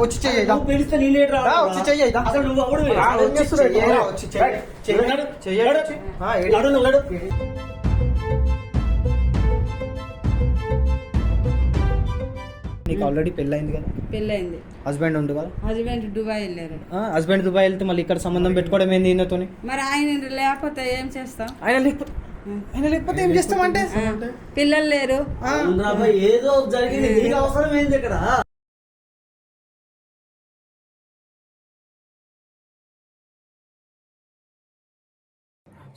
వచ్చి చెయ్యి పిలిస్తే నీళ్ళు వచ్చి చెయ్యి అసలు నువ్వు ఎవడు వచ్చి చెయ్యి. నీకు ఆల్రెడీ పెళ్ళైంది కదా? పెళ్ళైంది. హస్బెండ్ ఉంది కదా? హస్బెండ్ దుబాయ్ వెళ్ళారు. హస్బెండ్ దుబాయ్ వెళ్తే మళ్ళీ ఇక్కడ సంబంధం పెట్టుకోవడం ఏంది ఈయనతోని? మరి ఆయన లేకపోతే ఏం చేస్తాం? ఆయన లేకపోతే ఏం చేస్తామంటే పిల్లలు లేరు. ఏదో జరిగింది, నీకు అవసరం ఏంది ఇక్కడ?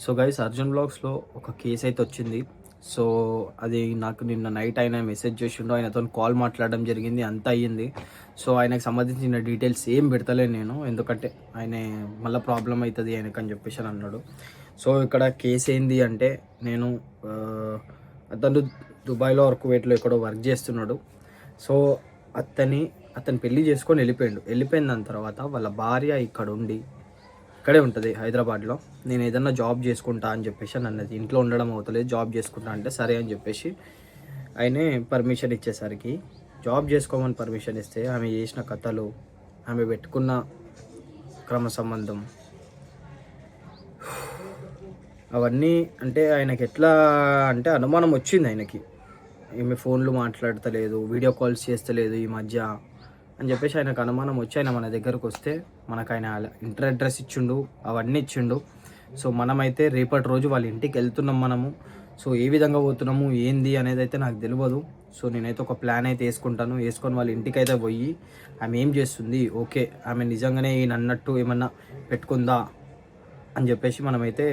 సో గైస్, అర్జున్ బ్లాగ్స్లో ఒక కేసు అయితే వచ్చింది. సో అది నాకు నిన్న నైట్ ఆయన మెసేజ్ చేసిండు, ఆయనతో కాల్ మాట్లాడడం జరిగింది, అంతా అయ్యింది. సో ఆయనకు సంబంధించిన డీటెయిల్స్ ఏం పెడతలేను నేను, ఎందుకంటే ఆయన మళ్ళీ ప్రాబ్లం అవుతుంది ఆయనకు అని చెప్పేసి అని అన్నాడు. సో ఇక్కడ కేసు ఏంది అంటే, నేను అతను దుబాయ్లో కువైట్లో ఎక్కడో వర్క్ చేస్తున్నాడు. సో అతను పెళ్లి చేసుకొని వెళ్ళిపోయిన దాని తర్వాత వాళ్ళ భార్య ఇక్కడ ఉండి ఇక్కడే ఉంటుంది హైదరాబాద్లో. నేను ఏదన్నా జాబ్ చేసుకుంటా అని చెప్పేసి అన్నది, ఇంట్లో ఉండడం అవుతలేదు, జాబ్ చేసుకుంటా అంటే సరే అని చెప్పేసి ఆయనే పర్మిషన్ ఇచ్చేసరికి, జాబ్ చేసుకోమని పర్మిషన్ ఇస్తే ఆమె చేసిన కథలు, ఆమె పెట్టుకున్న క్రమ సంబంధం, అవన్నీ అంటే ఆయనకి ఎట్లా అంటే అనుమానం వచ్చింది ఆయనకి. ఈమె ఫోన్లు మాట్లాడతలేదు, వీడియో కాల్స్ చేస్తలేదు ఈ మధ్య అని చెప్పేసి ఆయనకు అనుమానం వచ్చి ఆయన మన దగ్గరకు వస్తే మనకు ఆయన ఇంటర్ అడ్రస్ ఇచ్చిండు, అవన్నీ ఇచ్చిండు. సో మనమైతే రేపటి రోజు వాళ్ళ ఇంటికి వెళ్తున్నాం మనము. సో ఏ విధంగా పోతున్నాము ఏంది అనేది అయితే నాకు తెలియదు. సో నేనైతే ఒక ప్లాన్ అయితే వేసుకొని వాళ్ళ ఇంటికి అయితే పోయి ఆమె ఏం చేస్తుంది, ఓకే ఆమె నిజంగానే ఈయన అన్నట్టు ఏమన్నా పెట్టుకుందా అని చెప్పేసి మనమైతే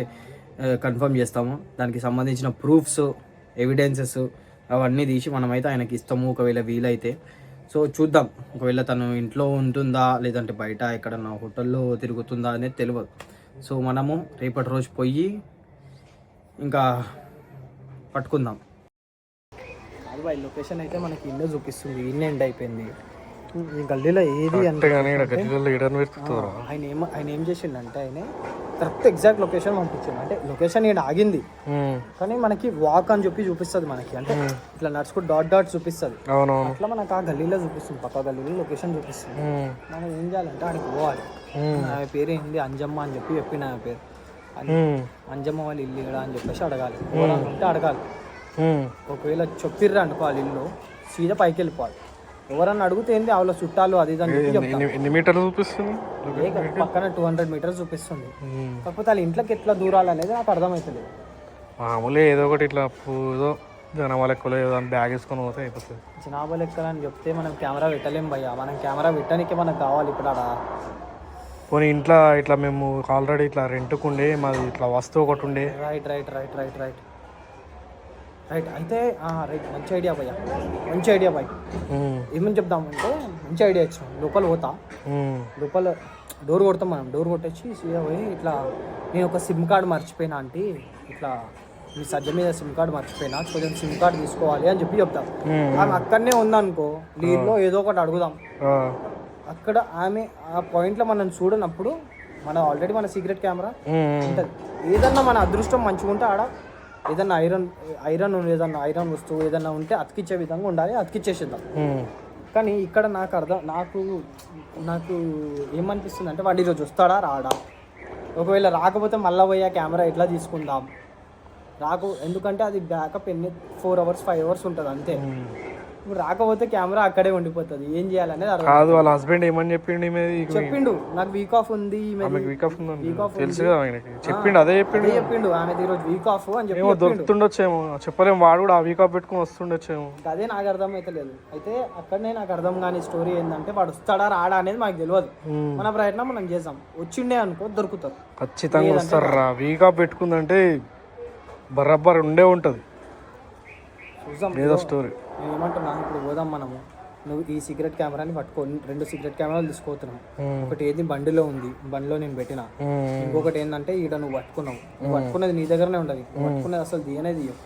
కన్ఫర్మ్ చేస్తాము. దానికి సంబంధించిన ప్రూఫ్స్, ఎవిడెన్సెస్ అవన్నీ తీసి మనమైతే ఆయనకి ఇస్తాము ఒకవేళ వీలైతే. సో చూద్దాం, ఒకవేళ తను ఇంట్లో ఉంటుందా లేదంటే బయట ఎక్కడన్నా హోటల్లో తిరుగుతుందా అనేది తెలియదు. సో మనము రేపటి రోజు పోయి ఇంకా పట్టుకుందాం. అబ్బాయి లొకేషన్ అయితే మనకి ఇల్లు చూపిస్తుంది, ఇల్లు ఎండ్ అయిపోయింది. ఈ గల్లీలో ఏది అంటే ఆయన ఏం చేసిండంటే, ఆయన కరెక్ట్ ఎగ్జాక్ట్ లొకేషన్ పంపించిండు. అంటే లొకేషన్ ఈయన ఆగింది కానీ మనకి వాక్ అని చెప్పి చూపిస్తుంది మనకి, అంటే ఇట్లా నడుచుకుంటూ డాట్ చూపిస్తుంది. అట్లా మనకు ఆ గల్లీలో చూపిస్తుంది, పక్క గల్లీలో లొకేషన్ చూపిస్తుంది. మనం ఏం చేయాలంటే ఆడికి పోవాలి. ఆమె పేరు ఏంది, అంజమ్మ అని చెప్పి చెప్పిన ఆమె పేరు అంజమ్మ వాళ్ళ ఇల్లు ఇక్కడ అని చెప్పేసి అడగాలి. ఉంటే అడగాలి. ఒకవేళ చెప్పిర్రు అనుకో వాళ్ళ ఇల్లు, సీదా పైకి వెళ్ళిపోవాలి. ఎవరన్నా అడిగితే ఏంది వాళ్ళ చుట్టాలు అది ఇది అని చెప్పి ఎన్ని మీటర్లు చూపిస్తుంది? పక్కన 200 మీటర్స్ చూపిస్తుంది. కాకపోతే వాళ్ళ ఇంట్లోకి ఎట్లా దూరాలు అనేది నాకు అర్థమవుతుంది. మామూలుగా ఏదో ఒకటి ఇట్లా ఏదో జనాభా లెక్కలో ఏదో బ్యాగ్ వేసుకొని పోతే అయిపోతుంది. జనాభా లెక్కలు అని చెప్తే మనం కెమెరా పెట్టలేం భయ్యా. మనం కెమెరా పెట్టడానికి మనకు కావాలి ఇప్పుడు ఆడ. పోనీ ఇంట్లో ఇట్లా మేము ఆల్రెడీ ఇట్లా రెంట్కు ఉండే మాది ఇట్లా వస్తువు ఒకటి ఉండే. రైట్ అయితే రైట్, మంచి ఐడియా భయ్యా, మంచి ఐడియా భయ్. ఏమని చెప్దామంటే, మంచి ఐడియా ఇచ్చాం. లోపల పోతా, లోపల డోర్ కొడతాం మనం. డోర్ కొట్టేసి సీదా పోయి ఇట్లా, నేను ఒక సిమ్ కార్డ్ మర్చిపోయినా ఆంటీ, ఇట్లా మీ సజ్జ మీద సిమ్ కార్డ్ మర్చిపోయినా, కొంచెం సిమ్ కార్డ్ తీసుకోవాలి అని చెప్పి చెప్తాం. ఆమె అక్కడనే ఉందనుకో, నీళ్ళలో ఏదో ఒకటి అడుగుదాం. అక్కడ ఆమె ఆ పాయింట్లో మనం చూడనప్పుడు, మన ఆల్రెడీ మన సీక్రెట్ కెమెరా ఉంటుంది. ఏదన్నా మన అదృష్టం మంచిగా ఉంటే ఆడ ఏదన్నా ఐరన్ ఐరన్ వస్తువు ఏదన్నా ఉంటే అతికిచ్చే విధంగా ఉండాలి, అతికిచ్చేసేద్దాం. కానీ ఇక్కడ నాకు ఏమనిపిస్తుంది అంటే, వాడు ఈరోజు వస్తాడా రాడా? ఒకవేళ రాకపోతే మళ్ళీ పోయి ఆ కెమెరా ఎట్లా తీసుకుందాం? ఎందుకంటే అది బ్యాకప్ 4 hours 5 hours ఉంటుంది అంతే. ఇప్పుడు రాకపోతే కెమెరా అక్కడే ఉండిపోతుంది. ఏం చేయాలనేది అర్థం కాదు. వాళ్ళ హస్బెండ్ ఏమని చెప్పిండు, నాకు వీక్ ఆఫ్ ఉంది, చెప్పిండు ఆమె ఈరోజు వీక్ ఆఫ్ అని చెప్పి దొరుకుతుండొచ్చేమో, చెప్పలేము. వాడు కూడా ఆ వీక్ ఆఫ్ పెట్టుకుని వస్తుండొచ్చేమో. అదే నాకు అర్థం అయితే లేదు. అయితే అక్కడనే నాకు అర్థం కాని స్టోరీ ఏంటంటే, వాడు వస్తాడా రాడా అనేది మాకు తెలియదు. మన ప్రయత్నం మనం చేద్దాం. వచ్చిండే అనుకో దొరుకుతారు, ఖచ్చితంగా వస్తారా. వీక్ ఆఫ్ పెట్టుకుందంటే బరాబర్ ఉండే ఉంటుంది. చూద్దాం ఏదో స్టోరీ. నేను ఏమంటున్నాను, ఇప్పుడు పోదాం మనము. నువ్వు ఈ సీక్రెట్ కెమెరాని పట్టుకొని 2 సీక్రెట్ కెమెరాలు తీసుకుపోతున్నావు. ఒకటి ఏది బండిలో ఉంది, బండిలో నేను పెట్టిన. ఇంకొకటి ఏంటంటే ఈడ నువ్వు పట్టుకున్నావు. నువ్వు పట్టుకునేది నీ దగ్గరనే ఉండదు. పట్టుకునేది అసలు తీయనే తీయవు.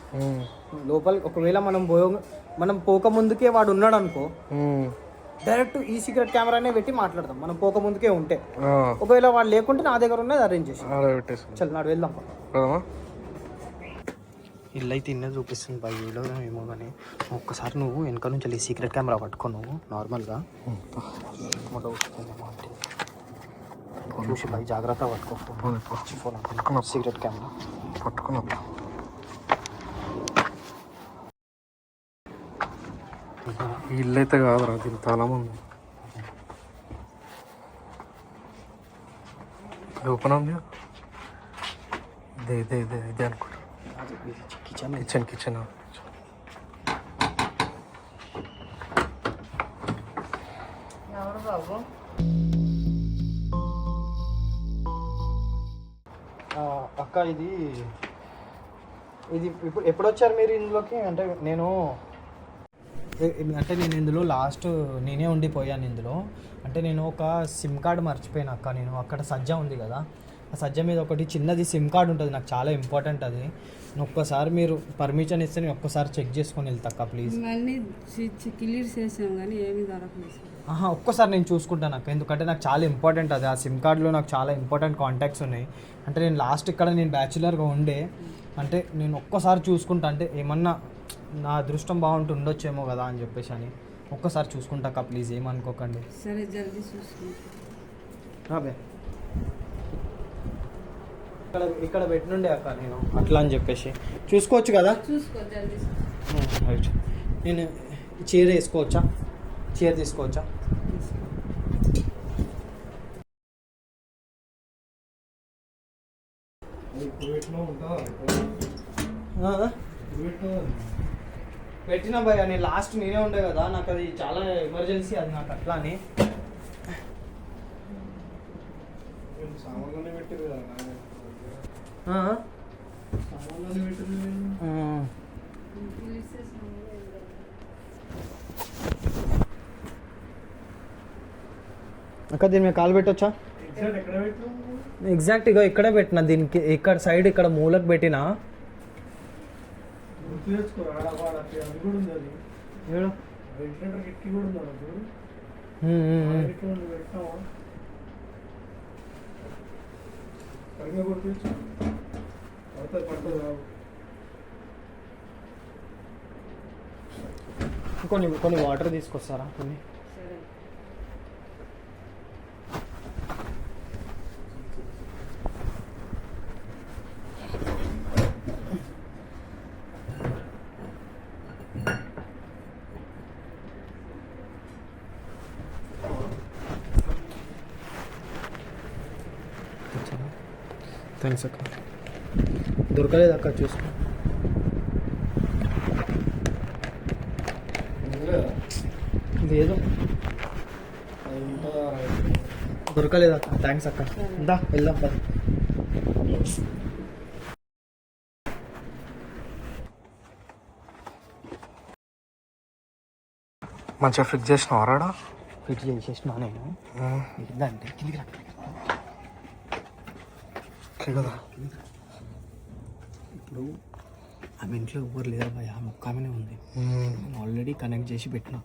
లోపల ఒకవేళ మనం పోక ముందుకే వాడు ఉన్నాడు అనుకో, డైరెక్ట్ ఈ సీక్రెట్ కెమెరానే పెట్టి మాట్లాడదాం. మనం పోక ముందుకే ఉంటే. ఒకవేళ వాడు లేకుంటే నా దగ్గర ఉన్నది అరేంజ్ చేసి చల్ నాడు వెళ్దాం. ఇల్లు అయితే ఇన్నే చూపిస్తుంది బాయ్, వీడియో ఏమో కానీ ఒక్కసారి నువ్వు వెనక నుంచి వెళ్ళి సీక్రెట్ కెమెరా పట్టుకో నువ్వు నార్మల్గా చూసి బాయ్ జాగ్రత్త పట్టుకో ఫోన్ సీక్రెట్ కెమెరా పట్టుకున్నా. ఈ ఇల్లు అయితే కాదురా, దీని తాళం ఉంది. ఇది ఓపెన్ ఉంది. ఇదే అనుకుంటా. కిచెన్ ఎవరు బాబు? అక్క ఇది ఇప్పుడు ఎప్పుడు వచ్చారు మీరు ఇందులోకి? అంటే నేను ఇందులో లాస్ట్ నేనే ఉండిపోయాను ఇందులో. అంటే నేను ఒక సిమ్ కార్డ్ మర్చిపోయాను అక్క. నేను అక్కడ సజ్జ ఉంది కదా, ఆ సజ్జ మీద ఒకటి చిన్నది సిమ్ కార్డ్ ఉంటుంది, నాకు చాలా ఇంపార్టెంట్ అది. ఒక్కసారి మీరు పర్మిషన్ ఇస్తే నేను ఒక్కసారి చెక్ చేసుకొని వెళ్తా అక్క ప్లీజ్. ఇవన్నీ క్లియర్ చేసాం కానీ ఏమీ దొరకలేదు. ఒక్కసారి నేను చూసుకుంటాను అక్క, ఎందుకంటే నాకు చాలా ఇంపార్టెంట్ అది. ఆ సిమ్ కార్డ్లో నాకు చాలా ఇంపార్టెంట్ కాంటాక్ట్స్ ఉన్నాయి. అంటే నేను లాస్ట్ ఇక్కడ నేను బ్యాచులర్గా ఉండే, అంటే నేను ఒక్కసారి చూసుకుంటా, అంటే ఏమన్నా నా అదృష్టం బాగుంటుండొచ్చేమో కదా అని చెప్పేసి అని ఒక్కసారి చూసుకుంటాక ప్లీజ్, ఏమనుకోకండి. సరే జల్దీ చూసుకుంటా. ఇక్కడ పెట్టినుండే అక్క నేను అట్లా అని చెప్పేసి చూసుకోవచ్చు కదా. చూసుకో జల్దీ. రైట్, నేను చీర వేసుకోవచ్చా? చీర తీసుకోవచ్చా? పెట్టినా భయ, నేను లాస్ట్ నేనే ఉండే కదా, నాకు అది చాలా ఎమర్జెన్సీ అది నాకు అట్లా అని. అక్క దీని మీద కాలు పెట్టొచ్చా? ఎగ్జాక్ట్గా ఇక్కడే పెట్టిన, దీనికి ఇక్కడ సైడ్ ఇక్కడ మూలకు పెట్టినా. కొన్ని వాటర్ తీసుకొస్తారా? కొన్ని థ్యాంక్స్ అక్క. దొరకలేదు అక్క, చూసుకో. లేదు దొరకలేదు అక్క. థ్యాంక్స్ అక్క. దా వెళ్దాం పద. మంచిగా ఫిక్స్ చేసిన వారాడా? ఫిట్ చేసేసిన నేను. అంటే కిందికి రా కదా. ఇప్పుడు ఆమె ఇంట్లో ఎవ్వరు లేరు భయ, ఆమె ఒక్క ఆమెనే ఉంది. ఆల్రెడీ కనెక్ట్ చేసి పెట్టిన.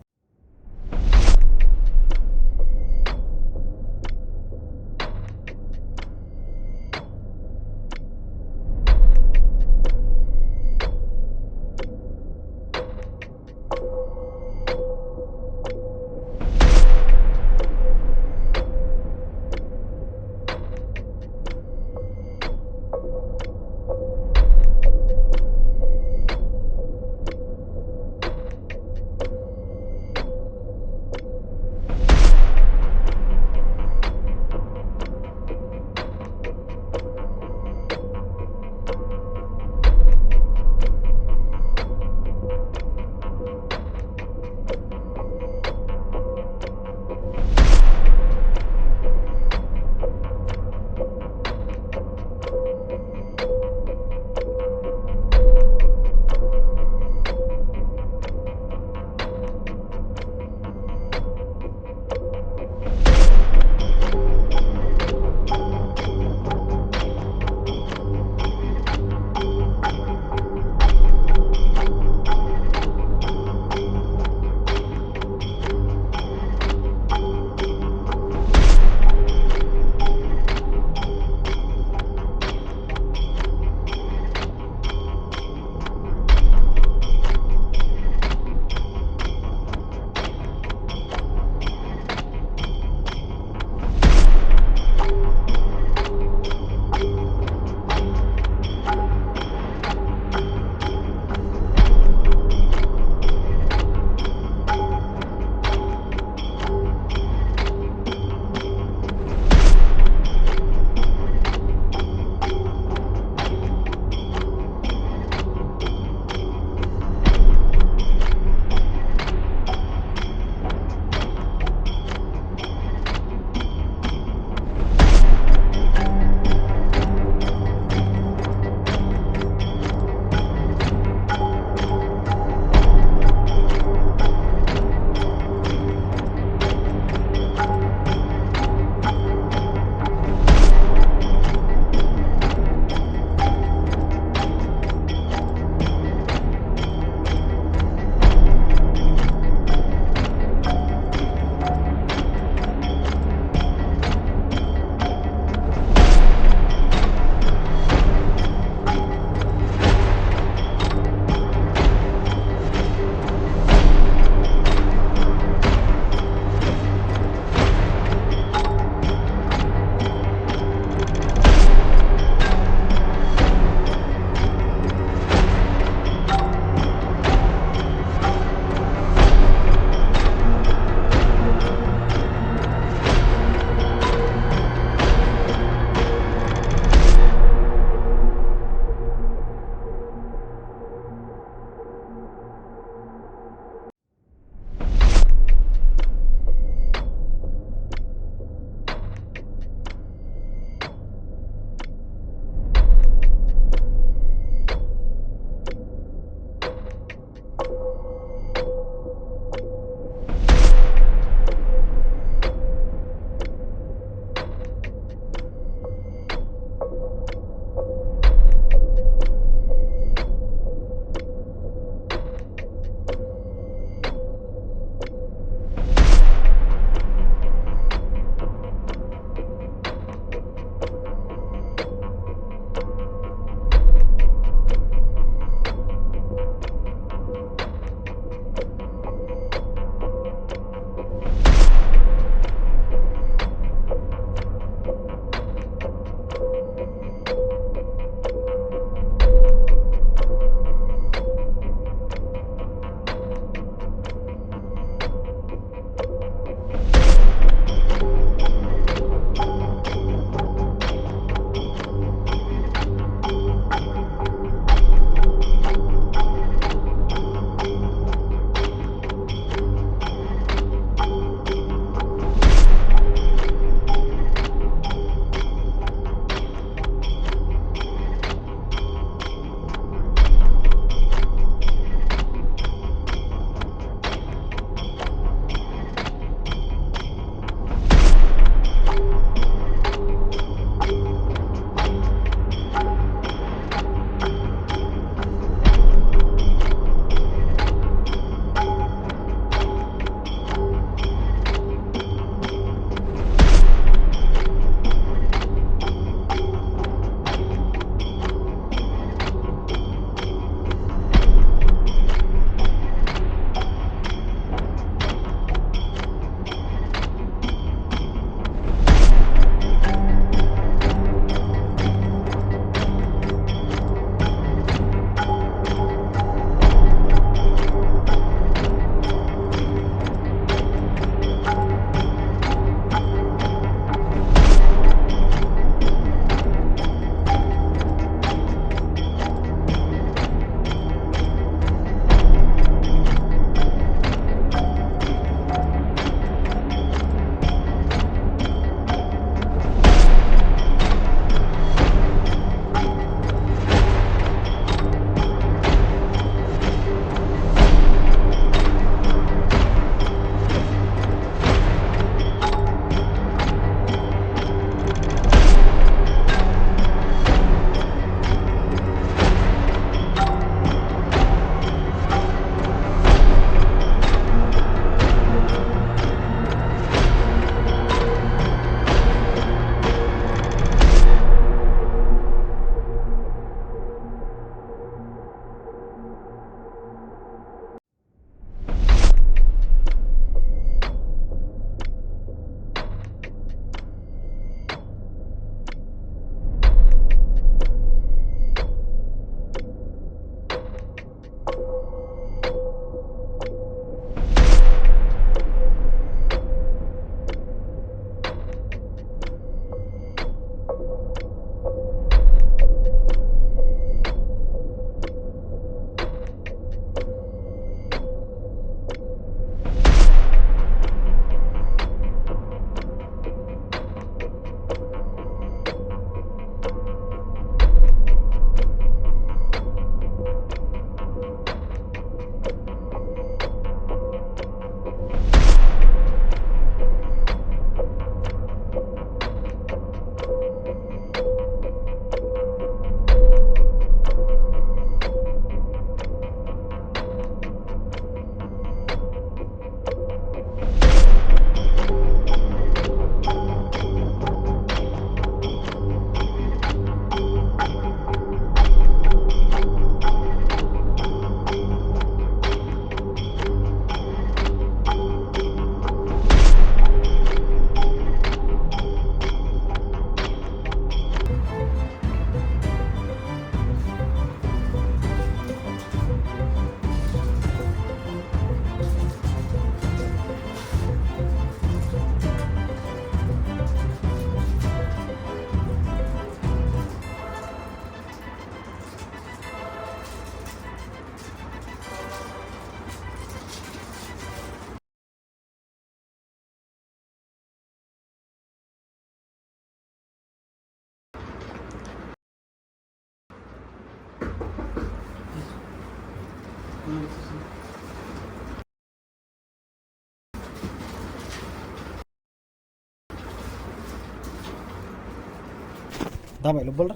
దాబాయ్ లోపల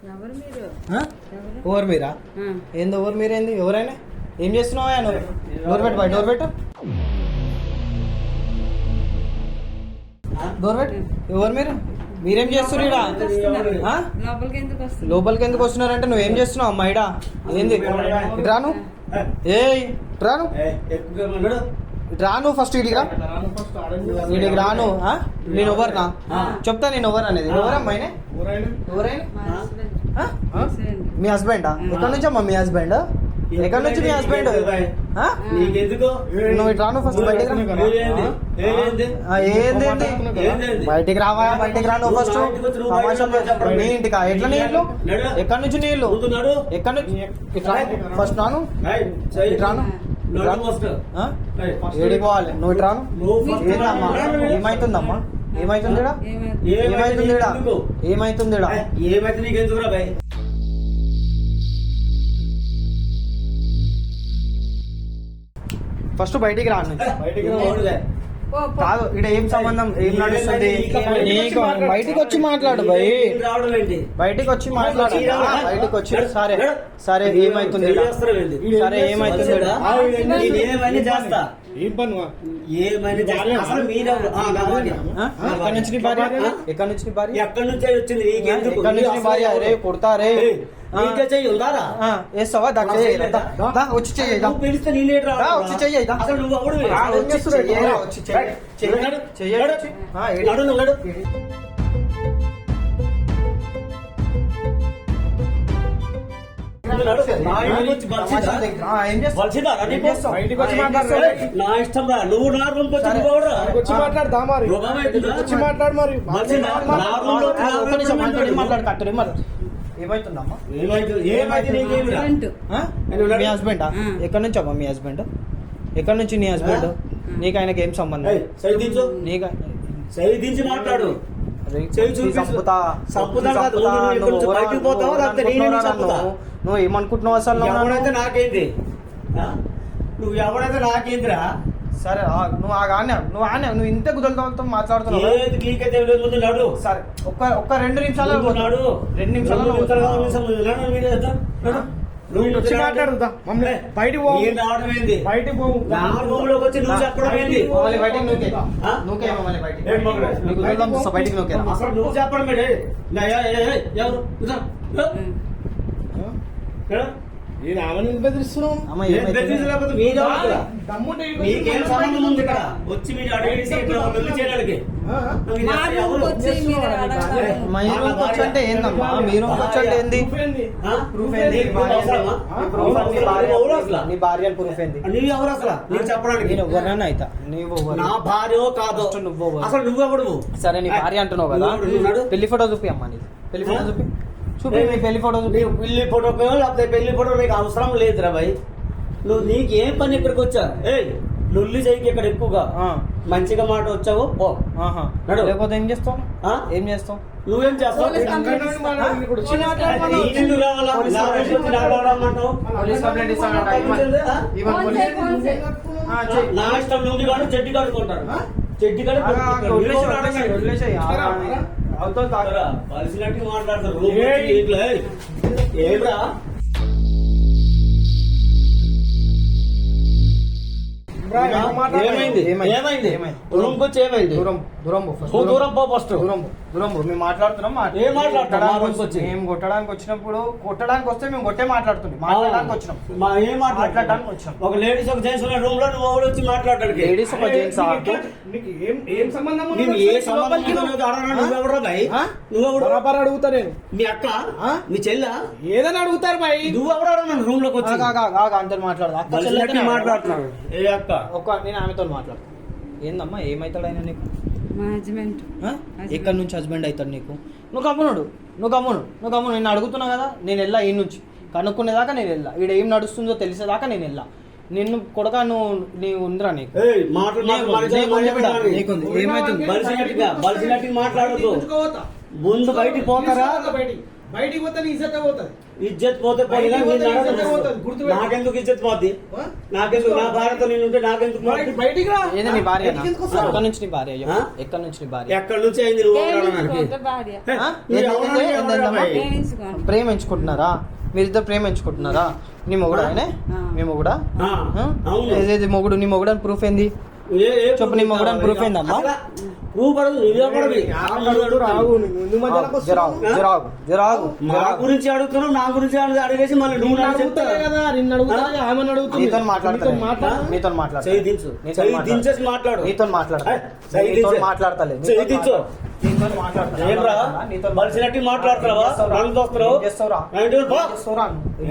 ఎవరు మీరు ఓవర్ మీరా ఏంది ఓవర్ మీరేంది ఎవరైనా ఏం చేస్తున్నావా నువ్వు డోర్ పెట్టు బాయ్ డోర్ పెట్టు డోర్ పెట్టు ఎవరు మీరు మీరేం చేస్తున్నారు ఈడ? ఆ? లోపలికి ఎందుకు వస్తుంది లోపలికి ఎందుకు వస్తున్నారంటే నువ్వేం చేస్తున్నావు అమ్మా ఈడ ఏంది ఇటు రాను ఏయ్ ఇటు రాను ఇటు రాను ఫస్ట్ ఇడికి రా ఇడికి రాను ఆ? నేను ఎవరినా చెప్తా నేను ఎవరు అనేది ఎవరమ్మాయినే ఎవరైనా మా హస్బెండ్ ఆ? మీ హస్బెండా ఎక్కడి నుంచి అమ్మా మీ హస్బెండ్ ఎక్కడి నుంచి మీ హస్బెండ్ నీకెందుకు నువ్వు ఇటు రాను ఫస్ట్ బయటికి రా ఏంది ఏంది బయటికి రావా బయటికి రా నువ్వు ఫస్ట్ నీ ఇంటికా ఎట్లా నీళ్ళు ఎక్కడి నుంచి నీళ్ళు ఎక్కడి నుంచి ఇటు రా ఫస్ట్ రాను ఇటు రాను ఆ? ఏడికి పోవాలి నువ్వు ఇటు రాను ఏందమ్మా ఏమైతుందమ్మా ఏమైతుందిడా ఏమైతుందిడా ఏమైతుందిడా ఏమైతే నీకెందుకురా భయ్ ఫస్ట్ బయటికి రా నుంచి పో పో కాదు ఇక్కడ ఏం సంబంధం ఏం నడుస్తుంది నీకు బయటికి వచ్చి మాట్లాడు భయ్ రావడం ఏంటి బయటికి వచ్చి మాట్లాడు బయటికి వచ్చి సరే సరే ఏమైతుంది ఈడ? సరే ఏమైతుంది ఈడ? నేనేమైనా చేస్తా ఏం పని ఏమైనా చేస్తా అసలు మీరెవరు ఆ? ఎక్కడి నుంచి నీ భార్య ఎక్కడి నుంచి నీ భార్య ఎక్కడి నుంచి వచ్చింది నీకెందుకు ఎక్కడి నుంచి నీ భార్య రే కొడతా రే నీకే చెయ్యి ఉందారా వేస్తావా దా చెయ్యి దా వచ్చి చెయ్యి దా నువ్వు పిలిస్తే నేనే దా, వచ్చి చెయ్యి దా అసలు నువ్వు ఎవడు రా, వచ్చి చెయ్యి రా, వచ్చి చెయ్యి చెయ్యి చెయ్యి వచ్చి. ఆ, ఏడి. నడు నువ్వు నడు నా ఇంటికి వచ్చి బలిసిద్దా? ఆ, ఏం చేస్తావు? బలిసిద్దా? ఏం చేస్తావు? బయటికి వచ్చి ఏం మాట్లాడతావు? చేస్తావు? నా ఇష్టం రా నువ్వు నా రూమ్ వచ్చి నువ్వు ఎవడురా? వచ్చి మాట్లాడతా మరి రోగం అవుతుందా? వచ్చి మాట్లాడు మరి బలిసిద్దా? నా రూమ్ లో వచ్చి నా ఒక్క నిమిషం రూమ్ లో మాట్లాడి మాట్లాడు కట్టడి మరి ఏమైతుందమ్మా ఏమైతే నీకేమిరా? హస్బెండ్ ఆ? మీ హస్బెండా ఎక్కడి నుంచి అమ్మా మీ హస్బెండ్ ఎక్కడి నుంచి నీ హస్బెండ్ నీకు ఆయనకి ఏం సంబంధం ఏయ్, సై దించు నీకు సై దించి మాట్లాడు అరే, చెయ్యి చూపించు. చంపుతా చంపుతా కాదు, చంపుతా, నువ్వు ఇక్కడ నుంచి నువ్వు బయటికి పోతావా, లేకపోతే నేనే నిన్ను చంపుతా? నువ్వు ఏమనుకుంటున్నావు అసలు నువ్వు నన్ను? ఎవడైతే నాకేంటి ఆ? నువ్వు ఎవడైతే నాకేంటిరా సరే నువ్వు ఆగానే నువ్వు ఇంతే కుదలతో మాట్లాడుతున్నావు ఏది నీకైతే లేదు, ముందు నడు సరే ఒక్క 2 నిమిషాలు ముందు నడు 2 నిమిషాలు నడు, మీరు నడు. నువ్వు వచ్చి నడు. మాట్లాడుతా మమ్మల్ని బయటికి పోవు నేను రావడం ఏంది బయటికి పోవు నా రూమ్లోకి వచ్చి నువ్వు చెప్పడం ఏంది మమ్మల్ని బయటికి నూకే ఆ? నూకే మమ్మల్ని బయటికి ఏంటి మమ్మల్ని? నీకు కుదరదాం చూస్తా, బయటికి నూకే అసలు నువ్వు చెప్పడం ఏంటి ఎవరు కూర్చో. ఏడు? నేను ఆమెను బెదిరిస్తున్నావు అమ్మ ఏం ఏమైతుంది? బెదిరించు లేకపోతే మీరు ఎవరు? దమ్ముంటే మీకేం సంబంధం ఉంది ఇక్కడ వచ్చి మీరు అడిగేసి ఇక్కడ పెళ్లి చేయడానికి మీరు మా అసలు రూమ్కి ఎవరు? వచ్చి మీరు అడగడం. మా ఈ రూమ్కి వచ్చి అంటే ఏందమ్మా మీ రూమ్కి వచ్చి అంటే ఏంది ఆ? ప్రూఫ్ ఏంది నీకు ప్రూఫ్ అవసరమా? నీ ప్రూఫ్ నీ భార్య ఎవరు అసలు? నీ భార్య ప్రూఫ్ ఏంది నీవు ఎవరు అసలు నీకు చెప్పడానికి నేను ఎవరైనా అయితా నీవు ఎవరు? నా భార్య కాదు ఫస్ట్ నువ్వు ఎవరు? అసలు నువ్వెవడు సరే నీ భార్య అంటున్నావు కదా నువ్వు నడు. పెళ్లి ఫోటో చూపి అమ్మా నీది పెళ్లి ఫోటో చూపి చూపి నీ పెళ్లి ఫోటో చూపి నీకు పెళ్లి ఫోటో లేకపోతే పెళ్లి ఫోటో నీకు అవసరం లేదురా భయ్ నువ్వు నీకేం పని ఇక్కడికి వచ్చా ఏయ్ లొల్లి చేయకి ఇక్కడ ఎక్కువగా ఆ, మంచిగా మాట వచ్చావు ఓ ఆహా. నడు. లేకపోతే ఏం చేస్తావు ఆ? ఏం చేస్తావు నువ్వేం చేస్తావు పోలీస్ కంప్లైంట్ వచ్చి మాట్లాడమను. నీకెందుకు రావాలా? పోలీస్ నా కంప్లైంట్ వచ్చి నాకు రావడమంటావు? పోలీస్ కంప్లైంట్ ఇస్తానంట ఆ? ఇవన్ ఫోన్ పోలీస్ చేయి, ఫోన్ చేయి. ఆ, చెయ్యి. నా ఇష్టం నువ్వు కాదు చెడ్డి కడుకుంటాడు చెడ్డి కాడు వదిలేసేయ్, వదిలేసేయ్. అవుతుంది కాదురా. కలిసినట్టు మాట్లాడతారు రూమ్ వచ్చి ఇట్లా, ఏయ్, ఏమ్రా ఏమైంది ఏమైంది రూమ్ వచ్చి ఏమైంది దూరం దూరం పో first. దూరం పో ఫస్ట్ దూరం పో, దూరం పో. మేము మాట్లాడుతున్నాం ఏం మాట్లాడుతున్నాం? మా రూమ్కి వచ్చి. మేము కొట్టడానికి వచ్చినప్పుడు కొట్టడానికి వస్తే మేము కొట్టే మాట్లాడుతున్నాం మాట్లాడడానికి వచ్చినాం ఏం మాట్లాడడానికి వచ్చాం. ఒక లేడీస్ ఒక జెంట్స్ ఉన్న రూమ్ లో నువ్వు ఎవరు వచ్చి మాట్లాడడానికి లేడీస్ ఒక జెంట్స్ నీకు ఏం సంబంధం ఉంది? నేను ఏ సంబంధం నువ్వెవడరా భయ్ ఆ? నువ్వెవడు బరాబర్ అడుగుతా నేను మీ అక్క ఆ? మీ చెల్ల ఏదని అడుగుతారు బాయ్ నువ్వెవడా నన్ను రూమ్ లోకి వచ్చి అందరు మాట్లాడదు అక్క బలిసినట్టు చెల్లెలతో మాట్లాడుతున్నాడు ఏ అక్క నేను ఆమెతో మాట్లాడతాను ఏందమ్మా ఏమవుతాడు ఆయన నీకు మా హస్బెండ్ ఆ? ఎక్కడి నుంచి హస్బెండ్ అవుతాడు నీకు నువ్వు గమ్మును నేను అడుగుతున్నా కదా నేను వెళ్ళా ఈ నుంచి కనుక్కునేదాకా నేను వెళ్ళా ఈడ ఏం నడుస్తుందో తెలిసేదాకా నేను వెళ్ళా నిన్ను కొడక నీవు ఉందిరా నీకు ఏయ్, మాటలు నీకుంది బిడ్డ, నీకుంది. ఏమైతుంది? బలిసినట్టుగా మాట్లాడదు ముందు బయటికి పోతారా బయటికి పోతే నీ ఇజ్జతే పోతుంది. ఇజ్జత్ పోతే పోనీ, బయటికి నేను పోతే అడగను. ఇజ్జతే పోతుంది, గుర్తుపెట్టుకో. నాకెందుకు ఇజ్జత్ పోద్ది? ఆ? నాకెందుకు? నా భార్యతో నేను ఉంటే నాకెందుకు పోద్ది? బయటికి రా. ఏంది నీ భార్య? ఎందుకు వస్తావు? ఎక్కడి నుంచి నీ భార్య? ఆ? ఎక్కడి నుంచి నీ భార్య? ఎక్కడి నుంచి అయింది నువ్వు రావడానికి? ప్రేమించుకుంటే భార్య మీరు ఎవరు అబ్బాయి? ప్రేమించుకోండి. ప్రేమించుకుంటున్నారా? మీరిద్దరు ప్రేమించుకుంటున్నారా? నీ మొగుడు ఆయనే? ఆ. మీ మొగుడా? ఆ, అవును. ఏదేది మొగుడు? నీ మొగుడు అని ప్రూఫ్ ఏంది? చెప్పు, నీ మొగుడని ప్రూఫ్ ఏందమ్మా? ప్రూఫ్ అడగదు, నువ్వే పడవి. జరాగు. మా గురించి అడుగుతున్నావు, నా గురించి అడిగేసి మళ్ళీ నువ్వు నాకు చెప్తావు కదా, నిన్ను అడుగుతా, ఆమెను అడుగుతుంది. నీతో మాట్లాడతా. నీతో చెయ్యి దించు, చెయ్యి దించేసి మాట్లాడు. నీతో మాట్లాడతా. చెయ్యి నీతో దించు. మాట్లాడతలే. చెయ్యి దించు. ఏంట్రా మనిషినట్టు మాట్లాడుతున్నావా? నన్ను చూస్తున్నావు? ఏంటి? బా.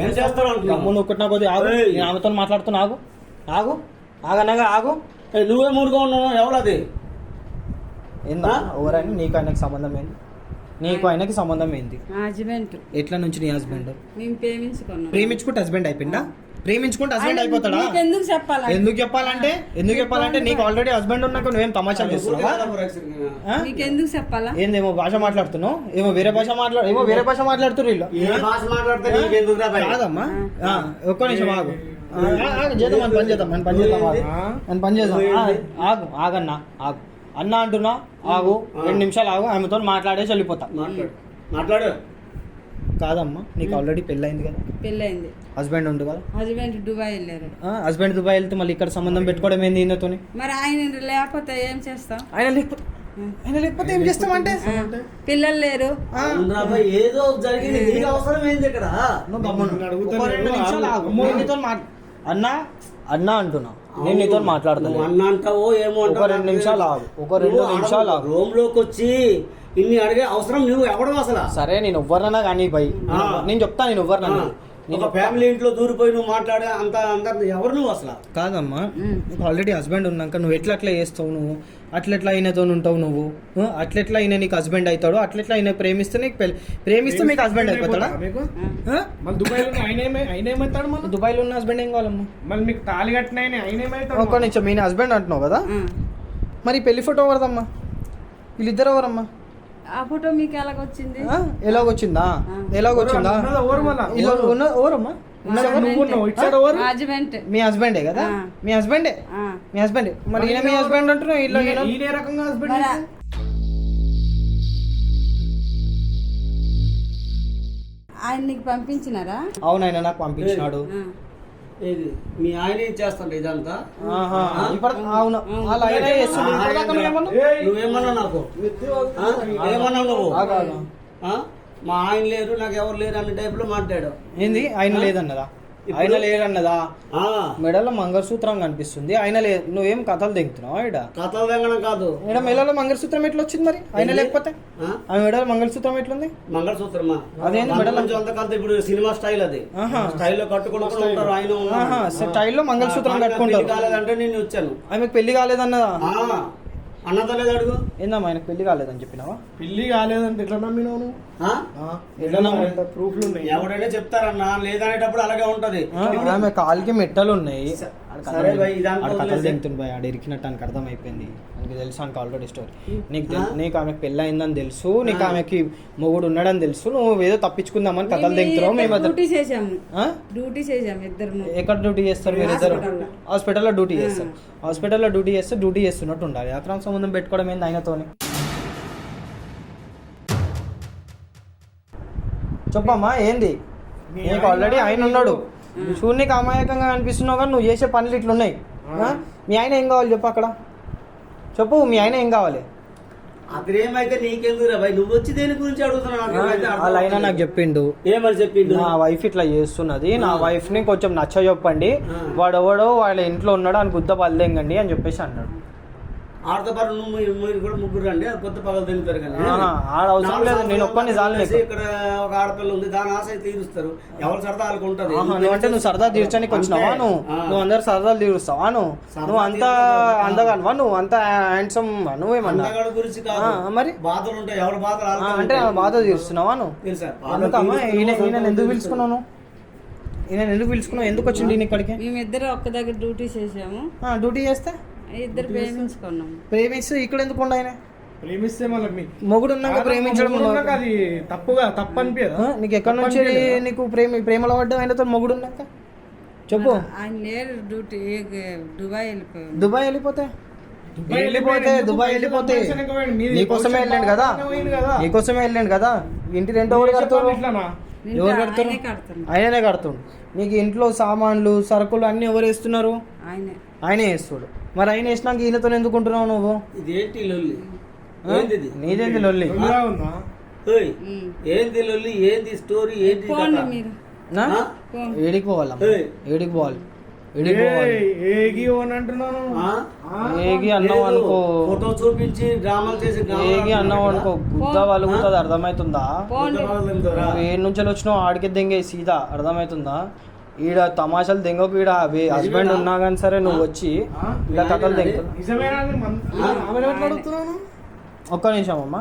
ఏం చేస్తావు అంటున్నావు? ముందు ఒకటి నాకు ఆగు. ఏయ్. నేను ఆమెతో మాట్లాడుతున్నా. ఆగు ఆగనగా ఆగు. నువ్వే మూడుగా ఉన్నావు, ఎవరది? ఏందా ఎవరైనా నీకు ఆయనకి సంబంధం ఏంది? నీకు ఆయనకి సంబంధం ఏంది? హస్బెండ్ ఎట్లా నుంచి నీ హస్బెండ్? మేము ప్రేమించుకున్నాం. ప్రేమించుకుంటే హస్బెండ్ అయిపోయిందా? ప్రేమించుకుంటే హస్బెండ్ అయిపోతాడా? ఎందుకు చెప్పాలి? ఎందుకు చెప్పాలంటే నీకు ఆల్రెడీ హస్బెండ్ ఉన్నాక నువ్వేం తమాషా చేస్తున్నావా? ఆ? మీకు ఎందుకు చెప్పాలా? ఏందేమో భాష మాట్లాడుతున్నావు, ఏమో వేరే భాష మాట్లాడుతున్నారు వీళ్ళు. ఏ భాష మాట్లాడితే నీకెందుకు రా భయ్? కాదమ్మా, ఒక్క నిమిషం ఆగు. చేద్దాం, మన పని చేద్దాం. ఆగన్నా ఆగు అన్న అంటున్నా. ఆగు, 2 నిమిషాలు ఆగు. ఆమెతో మాట్లాడేసి వెళ్ళిపోతా. మాట్లాడు. కాదమ్మా, నీకు ఆల్రెడీ పెళ్ళైంది కదా, పెళ్ళైంది. హస్బెండ్ ఉండు కదా. హస్బెండ్ దుబాయ్ వెళ్ళారు. హస్బెండ్ దుబాయ్ వెళ్తే మళ్ళీ ఇక్కడ సంబంధం పెట్టుకోవడం ఏంది ఈయనతోని? మరి ఆయన లేకపోతే ఏం చేస్తాం? ఆయన లేకపోతే ఏం చేస్తామంటే? పిల్లలు లేరు. అవునురా భయ్, ఏదో జరిగింది, నీకు అవసరం ఏంది ఇక్కడ? నువ్వు గమ్మున ఒక 2 నిమిషాలు ఆగు. నేను నీతో అన్నా అంటున్నా. నేను నీతో మాట్లాడతాను. నువ్వు అన్న అంటావో ఏమో ఒక 2 నిమిషాలు ఆగు. ఒక 2 నిమిషాలు ఆగు. రూమ్ లోకి వచ్చి ఇన్ని అడిగే అవసరం నువ్వు ఎవడం అసలు? సరే, నేను ఎవ్వరన్నా కానీ భయ్, నేను చెప్తా. నేను ఎవ్వరన్నా ఒక ఫ్యామిలీ ఇంట్లో దూరిపోయి నువ్వు మాట్లాడే అంత ఎవరు నువ్వు అసలు? కాదమ్మా, నీకు ఆల్రెడీ హస్బెండ్ ఉన్నాక నువ్వు ఎట్లా చేస్తావు? నువ్వు అట్లెట్లా అయినతో ఉంటావు? నువ్వు అట్లెట్లా అయినా నీకు హస్బెండ్ అవుతాడు? అట్లెట్లా అయినా ప్రేమిస్తే మీకు హస్బెండ్ అయిపోతాడా? దుబాయ్లో ఉన్న హస్బెండ్ ఏం కావాలమ్మా? మళ్ళీ మీకు తాళి కట్టిన ఆయన ఏమైతాడు? ఒక్క నిమిషం, మీ హస్బెండ్ అంటున్నావు కదా, మరి పెళ్లి ఫోటో ఎవరిదమ్మా? వీళ్ళిద్దరు ఎవరమ్మా? ఆ ఫోటో మీకు ఎలాగొచ్చింది? ఎలాగొచ్చిందా? ఎవరమ్మా? హస్బెండ్. మీ హస్బెండే కదా? మీ హస్బెండే. మరి ఈయన మీ హస్బెండ్ అంటున్నావు. ఈయన రకంగా హస్బెండ్ మరి ఆయన నీకు పంపించినారా? అవును, ఆయన నాకు పంపించినాడు. ఏది మీ ఆయన ఏం చేస్తాడు ఇదంతా? అవును, అలా ఆయనే చేస్తుండు. ఇప్పటిదాకా నువ్వేమన్నావు? నువ్వేమన్నా నాకు ఏమన్నావు నువ్వు? ఆ? మా ఆయన లేరు, నాకు ఎవరు లేరు అనే టైప్ లో మాట్లాడు. ఏంది ఆయన లేదన్నదా? ఆయన లేదన్నదా? ఆ, మెడలో మంగళసూత్రం కనిపిస్తుంది. ఆయన లేదు. నువ్వేం కథలు దిగుతున్నావు? ఈడ కథలు తెంగడం కాదు. ఈడ మెడలో మంగళసూత్రం ఎట్లా వచ్చింది మరి? ఆయన లేకపోతే ఆ? ఆ మెడలో మంగళసూత్రం ఎట్లుంది? మంగళసూత్రమా? అదేంది మెడలో? అంతకంత ఇప్పుడు సినిమా స్టైల్ అది. స్టైల్లో కట్టుకుంటూ ఉంటారు ఆయన. స్టైల్లో మంగళసూత్రం కట్టుకుంటారు. కాలేదంటే నేను వచ్చాను. ఆమెకు పెళ్లి కాలేదన్నదా? అన్నతో లేదు అడుగు. ఏందమ్మా, ఆయనకు పెళ్లి కాలేదని చెప్పినావా? పెళ్లి కాలేదంటే ఎట్లా నమ్మినావు నువ్వు? ప్రూఫ్లు ఉన్నాయి. ఎవరైనా చెప్తారన్నా, లేదనేటప్పుడు అలాగే ఉంటది. ఆమె కాలికి మెట్టలు ఉన్నాయి. సరే భయ్, ఇదంతా కథలు వదిలేసేయ్. దిగుతుంది భయ్. ఆడ ఇరికినట్టు ఆయనకు అర్థమైపోయింది. నీకు తెలుసు ఆయనకు ఆల్రెడీ స్టోరీ. నీకు ఆమెకు పెళ్ళి అయిందని తెలుసు, నీకు ఆమెకి మొగుడు ఉన్నాడని తెలుసు. నువ్వు ఏదో తప్పించుకుందామని కథలు దిగుతున్నావు. మేము డ్యూటీ చేసాము ఇద్దరు. ఎక్కడ డ్యూటీ చేస్తారు మీరు ఇద్దరు? హాస్పిటల్లో డ్యూటీ చేస్తారు. హాస్పిటల్లో డ్యూటీ చేస్తున్నట్టు ఉండాలి. అక్రమ సంబంధం పెట్టుకోవడం ఏంది ఆయనతోని? చెప్పమ్మా, ఏంది? నీకు ఆల్రెడీ ఆయన ఉన్నాడు. చూడనీకి అమాయకంగా అనిపిస్తున్నావు కానీ నువ్వు చేసే పనులు ఇట్లున్నాయి. మీ ఆయన ఏం కావాలి చెప్పు. అక్కడ చెప్పు, మీ ఆయన ఏం కావాలి? అతనేమైతే నీకెందుకురా భయ్? నువ్వు వచ్చి దేని గురించి అడుగుతున్నావు? వాళ్ళ ఆయన నాకు చెప్పిండు, ఏమని చెప్పిండు? నా వైఫ్ ఇట్లా చేస్తున్నది, నా వైఫ్ ని కొంచెం నచ్చ చెప్పండి, వాడెవడో వాళ్ళ ఇంట్లో ఉన్నాడు అని గుద్ద పల్లెంగండి అని చెప్పేసి అన్నాడు. ఆడతో పాటు మీరు కూడా ముగ్గురు రండి, అది కొత్త పగలు తింటారు కానీ ఆడ అవసరం లేదు, నేను ఒక్కని చాలు. ఇక్కడ ఒక ఆడపిల్ల ఉంది, దాని ఆశ తీరుస్తారు. ఎవరు సరదా వాళ్ళకి ఉంటది. నువ్వంటే నువ్వు సరదా తీర్చడానికి వచ్చినావా? నువ్వు అందరు సరదాలు తీరుస్తావా? నువ్వు అంత అందగానువా? నువ్వు అంత హ్యాండ్సమ్ నువ్వేమన్నా? గురించి కాదు, మరి బాధలు ఉంటాయి. ఎవరి బాధలు అంటే బాధ తీరుస్తున్నావా నువ్వు? ఎందుకమ్మా ఈయన ఎందుకు పిలుచుకున్నావు? ఈయన ఎందుకు పిలుచుకున్నావు? ఎందుకు వచ్చింది ఈయన ఇక్కడికి? మేమిద్దరు ఒక్క దగ్గర డ్యూటీ చేసాము. డ్యూటీ చేస్తే ఇద్దరు ప్రేమించుకున్నాము. ప్రేమిస్తే ఇక్కడ ఎందుకు ఉండ ఆయన? ప్రేమిస్తే మళ్ళీ మీ మొగుడు ఉన్నాక ప్రేమించడం మొగుడున్నాక అది తప్పుగా తప్పు అనిపించదా? నీకు ఎక్కడి నుంచి నీకు ప్రేమలో పడ్డా ఆయనతో మొగుడు ఉన్నాక చెప్పు. ఆయన లేరు డ్యూటీ దుబాయ్ వెళ్ళిపోయాడు. దుబాయ్ వెళ్ళిపోతే నీకోసమే వెళ్ళండి కదా, నీకోసమే వెళ్ళండి కదా. ఇంటి రెంట్ ఎవరు కడతారు? ఎవరు కడతారు? ఆయనే కడతాను. ఆయననే కడుతుండు. నీకు ఇంట్లో సామాన్లు సరుకులు అన్ని ఎవరు వేస్తున్నారు? ఆయనే. ఆయనే వేస్తుడు. మరి ఆయన వేసినాక ఈయనతో ఎందుకు ఉంటున్నావు నువ్వు? ఇదేంటి లొల్లి? ఏంది ఇది? నీదేంది లొల్లి? ఏయ్, ఏంది లొల్లి? ఏంది స్టోరీ? ఏంది పోండి కథ? మీరు. నా? పోండి. ఏడికి పోవాలా? ఏయ్. ఏడికి పోవాలి? ఏడికి పోవాలి? ఏగి అని అంటున్నాను. ఆ? ఏగి అన్నావు అనుకో, ఫోటో చూపించి డ్రామాలు చేసి ఏగి అన్నావు అనుకో గుద్ద వలుగుతుంది. అర్థమవుతుందా? పోండి. నువ్వు ఏ నుంచి వచ్చినావు ఆడికి దెంగే సీదా. అర్థమవుతుందా? ఈడ తమాషాలు దెంగకు. ఈడ హస్బెండ్ ఉన్నా కానీ సరే నువ్వు వచ్చి ఇలా కథలు దెంగ. నిజమేనా? ఆమెను ఎట్లా అడుగుతున్నాను? ఒక్క నిమిషం అమ్మా,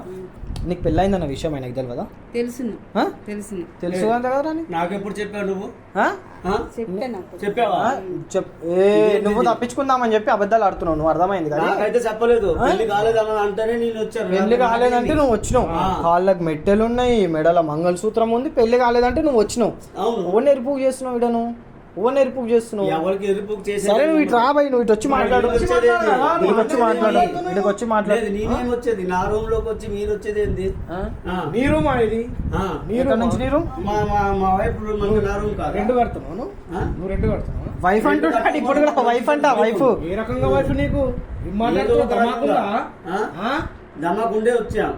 నీకు పెళ్ళయిందన్న విషయం ఆయనకు తెలియదా? తెలుసును. ఆ? తెలుసును. తెలుసు కదా కదరా నీకు? నాకెప్పుడు చెప్పావు నువ్వు? ఆ? ఆ? చెప్తే నాకు చెప్పావా? నువ్వు తప్పించుకుందామని చెప్పి అబద్ధాలు ఆడుతున్నావు. నువ్వు అర్థమైంది కదా? నాకైతే చెప్పలేదు. పెళ్లి కాలేదని అంటేనే నేను వచ్చాను. పెళ్లి కాలేదంటే నువ్వు వచ్చినావు. కాళ్ళకి మెట్టెలు ఉన్నాయి, మెడల మంగళసూత్రం ఉంది. పెళ్లి కాలేదంటే నువ్వు వచ్చినావు. అవును. ఓన్ ఎరుపు చేస్తున్నావు ఇడ నువ్వు. ఓన్ ఎరుపు చేస్తున్నావు. ఎవరికి ఎరుపు చేసే సరే నువ్వు ఇటు రాబాయి, నువ్వు ఇటు వచ్చి మాట్లాడు. ఇక్కడికి వచ్చి మాట్లాడు. ఇక్కడికి వచ్చి మాట్లాడు. నేనేం వచ్చేది? నా రూమ్ లోకి వచ్చి మీరు వచ్చేది ఏంది? ఆ. నీ రూమ్ ఇది. ఆ. ఎక్కడి నుంచి నీరు? మా వైఫ్ రూమ్ అంటే నా రూమ్ కాదు. రెండు కడుతున్నావు నువ్వు? ఆ? నువ్వు రెండు కడుతున్నావు? వైఫ్ అంటున్నాడు ఇప్పుడు కూడా. వైఫ్ అంట వైఫ్. ఏ రకంగా వైఫ్ నీకు? మాట్లాడుతూ దమాకుందా? ఆ? దమాకుండే వచ్చాం.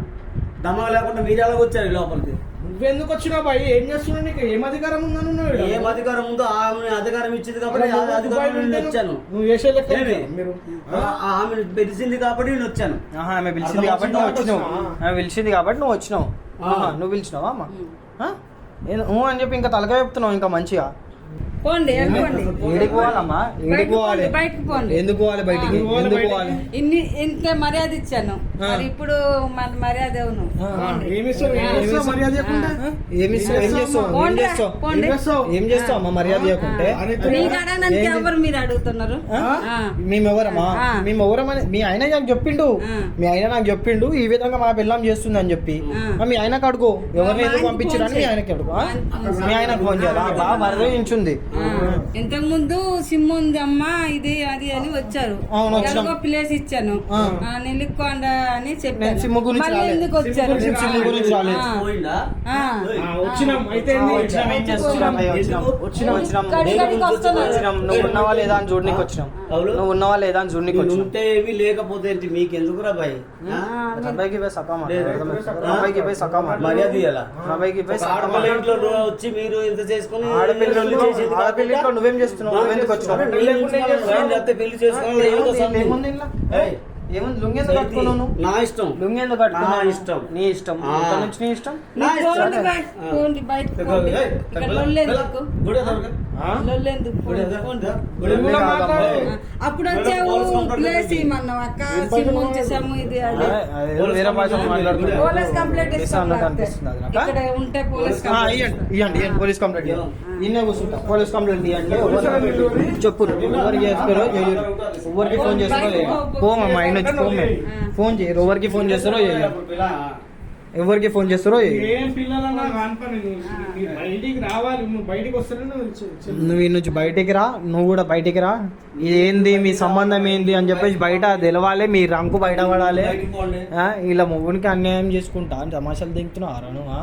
దమా లేకుండా మీరు ఎలాగ వచ్చారు ఈ లోపలికి? నువ్వెందుకు వచ్చినావు బాయ్? ఏం చేస్తున్నావు? నీకు ఏం అధికారం ఉందని ఉన్నావు ఈడ? ఏం అధికారం ఉందో ఆమె అధికారం ఇచ్చింది కాబట్టి ఆ అధికారం నుండి వచ్చాను. నువ్వు చేసే లెక్క ఏమి? మీరు ఆమె పిలిచింది కాబట్టి నేను వచ్చాను. ఆహా, ఆమె పిలిచింది కాబట్టి నువ్వు వచ్చినావు. ఆమె పిలిచింది కాబట్టి నువ్వు వచ్చినావు. ఆహా, నువ్వు పిలిచినావా అమ్మ? అని చెప్పి ఇంకా తలకాయ చెప్తున్నావు ఇంకా మంచిగా. పోండి. వెళ్ళిపోండి. ఏడికి పోవాలమ్మా? ఏడికి పోవాలి? బయటకు పోండి. ఎందుకు పోవాలి బయటికి? ఎందుకు పోవాలి? ఇంత మర్యాద ఇచ్చాను, మరి ఇప్పుడు మన మర్యాద అవును. ఏమి ఇస్తారు? ఏం చేస్తావు మర్యాద చేయకుండా? ఏమి ఇస్తావు? ఏం చేస్తావు? ఏం చేస్తావు? పోండి. ఏం చేస్తావు అమ్మ మర్యాద చేయకుంటే? మీకు అడగడానికి ఎవరు మీరు అడుగుతున్నారు? మేమెవరమ్మా? మేమెవరమని మీ ఆయన నాకు చెప్పిండు. మీ ఆయన నాకు చెప్పిండు ఈ విధంగా మా పిల్లం చేస్తుంది అని చెప్పి. మీ ఆయనకు అడుగు, ఎవరిని ఎందుకు పంపించారని మీ ఆయనకి అడుగు. మీ ఆయనకు ఫోన్ చేయాలా? బాగా వరదించుంది. ఇంతకు ముందు సిమ్ ఉంది అమ్మా ఇది అది అని వచ్చారు. అవును, వచ్చినాం. ఎలాగో ప్లేస్ ఇచ్చాను, నెల్లికొండ అని నేను చెప్పాను. సిమ్ గురించి మళ్ళీ రాలేదు. ఎందుకు వచ్చారు? సిమ్ గురించి రాలేదు. పోయిందా? వచ్చినాం. అయితే వచ్చినాం. ఏం చేస్తున్నాం? వచ్చినాం. కడిగడికి వస్తున్నారు. వచ్చినాం. నువ్వు ఉన్నావా లేదా అని చూడనీకి వచ్చినాం. నువ్వు ఉన్నావా లేదా అని చూడనీకి నువ్వు వచ్చినాం. ఉంటే ఏమి లేకపోతే ఏంటి? మీకు ఎందుకురా బాయ్? అబ్బాయికి పోయి సకా లేదు. అబ్బాయికి పోయి సకా మర్యాద ఇయ్యాలా? అబ్బాయికి పోయి ఆడపిల్ల ఇంట్లో వచ్చి మీరు ఇంత చేసుకుని ఆడపిల్లతో నువ్వేం చేస్తున్నావు? నువ్వెందుకు వచ్చినావు? పెళ్లి చేసుకుని ఏముంది ఇంట్లో? ఏముంది? లుంగి ఎందుకు కట్టుకున్నావు నువ్వు? నా ఇష్టం. లుంగి ఎందుకు కట్టుకున్నావు? నా ఇష్టం. నీ ఇష్టం. ఇక్కడ నుంచి నీ ఇష్టం. నా పోండి, ఇష్టం. పోండి, బయటకు పోండి. ఇక్కడ లొల్లెందుకు? లొల్లెందుకు? పోండి. అప్పుడు వచ్చావు ప్లేస్ ఇమ్మన్నావు అక్క, సిమ్ ఉంచేసాము ఇది అది. అదేదో వేరే భాషలో మాట్లాడుతున్నావు. పోలీస్ కంప్లైంట్ ఇస్తాం. అన్నట్టు అనిపిస్తుంది అది నాకు. ఇక్కడ ఉంటే పోలీస్ ఇవ్వండి పోలీస్ కంప్లైంట్ ఇన్నే కూర్చుంటా. పోలీస్ కంప్లైంట్ ఇవ్వండి. చెప్పు ఎవరికి చేస్తారో ఎవరికి ఫోన్ చేస్తారో పోమమ్మా. ఆయన వచ్చి ఫోన్ చేయరు. ఎవరికి ఫోన్ చేస్తారో ఎవరికి ఫోన్ చేస్తారో ఏం పిల్లలన్నా కానిపని బయటికి రావాలి. నువ్వు బయటికి వస్తేనే నువ్వు ఈ నుంచి బయటికి రా. నువ్వు కూడా బయటికి రా. ఏంది మీ సంబంధం ఏంది అని చెప్పేసి బయట తెలవాలి. మీ రంకు బయట పడాలి. ఇలా మొగునికి అన్యాయం చేసుకుంటా తమాషాలు దింగుతున్నావు నువ్వు.